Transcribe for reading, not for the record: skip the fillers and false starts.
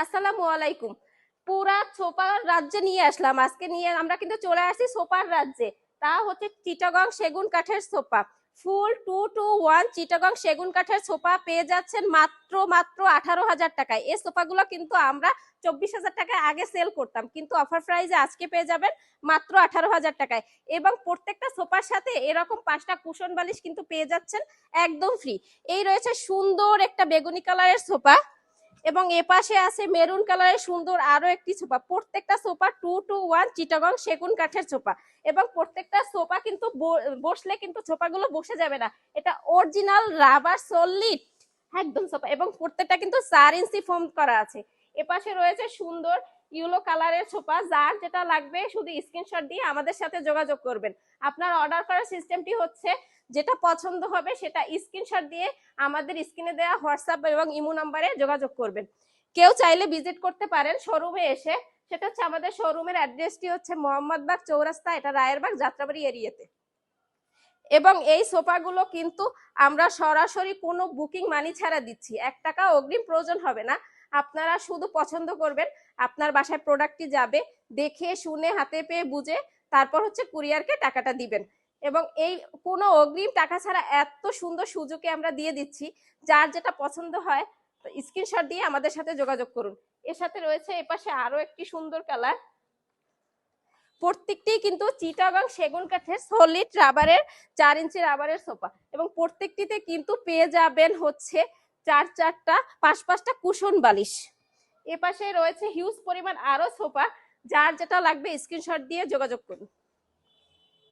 আসসালামু আলাইকুম। পুরা সোপার রাজ্যে নিয়ে আসলাম আজকে, নিয়ে আমরা কিন্তু চলে আসছি সোপার রাজ্যে। তা হচ্ছে চিটাগং সেগুন কাঠের সোপা, ফুল 2 to 1 চিটাগং সেগুন কাঠের সোপা পেয়ে যাচ্ছেন মাত্র মাত্র 18,000 টাকায়। এই সোপাগুলো কিন্তু আমরা 24,000 টাকায় আগে সেল করতাম, কিন্তু অফার প্রাইসে আজকে পেয়ে যাবেন মাত্র 18,000 টাকায়। এবং প্রত্যেকটা সোফার সাথে এরকম 5টা কুশন বালিশ কিন্তু পেয়ে যাচ্ছেন একদম ফ্রি। এই রয়েছে সুন্দর একটা বেগুনি কালারের সোফা, এবং এ পাশে আছে মেরুন কালারের সুন্দর আরো একটি সোফা। প্রত্যেকটা সোফা 2 to 1 চিটাগং সেগুন কাঠের সোফা, এবং প্রত্যেকটা সোফা কিন্তু বসলে কিন্তু সোফাগুলো বসে যাবে না, এটা অরিজিনাল রাবার সলিড একদম সোফা, এবং প্রত্যেকটা কিন্তু 4 ইঞ্চি ফোম করা আছে। এপাশে রয়েছে সুন্দর ইউলো কালারের সোফা, যার যেটা লাগবে শুধু স্ক্রিনশট দিয়ে আমাদের সাথে যোগাযোগ করবেন। আপনার অর্ডার করার সিস্টেমটি হচ্ছে, যেটা পছন্দ হবে সেটা স্ক্রিনশট দিয়ে আমাদের স্ক্রিনে দেওয়া হোয়াটসঅ্যাপ এবং ইমো নাম্বারে যোগাযোগ করবেন। কেউ চাইলে ভিজিট করতে পারেন শোরুমে এসে, সেটা হচ্ছে আমাদের শোরুমের অ্যাড্রেসটি হচ্ছে মোহাম্মদবাগ চৌরাস্তা, এটা রায়েরবাগ যাত্রাবাড়ি এরিয়াতে। এবং এই সোফাগুলো কিন্তু আমরা সরাসরি কোনো বুকিং মানি ছাড়া দিচ্ছি, 1 টাকা অগ্রিম প্রয়োজন হবে না। আপনারা শুধু পছন্দ করবেন, আপনার বাসায় প্রোডাক্টটি যাবে, দেখে শুনে হাতে পেয়ে বুঝে তারপর হচ্ছে কুরিয়ারকে টাকাটা দিবেন। এবং এই কোনো অগ্রিম টাকা ছাড়া এত সুন্দর সুযোগে আমরা দিয়ে দিচ্ছি, যার যেটা পছন্দ হয় স্ক্রিনশট দিয়ে আমাদের সাথে যোগাযোগ করুন। এর সাথে রয়েছে এপাশে আরো একটি সুন্দর কালার, প্রত্যেকটি কিন্তু চিটাগং সেগুন কাঠের সলিড রাবারের 4 ইঞ্চি রাবারের সোফা, এবং প্রত্যেকটিতে কিন্তু পেয়ে যাবেন হচ্ছে 4-4টা 5-5টা কুশন বালিশ। এপাশে রয়েছে হিউজ পরিমাণ আরো সোফা, যার যেটা লাগবে স্ক্রিনশট দিয়ে যোগাযোগ করুন।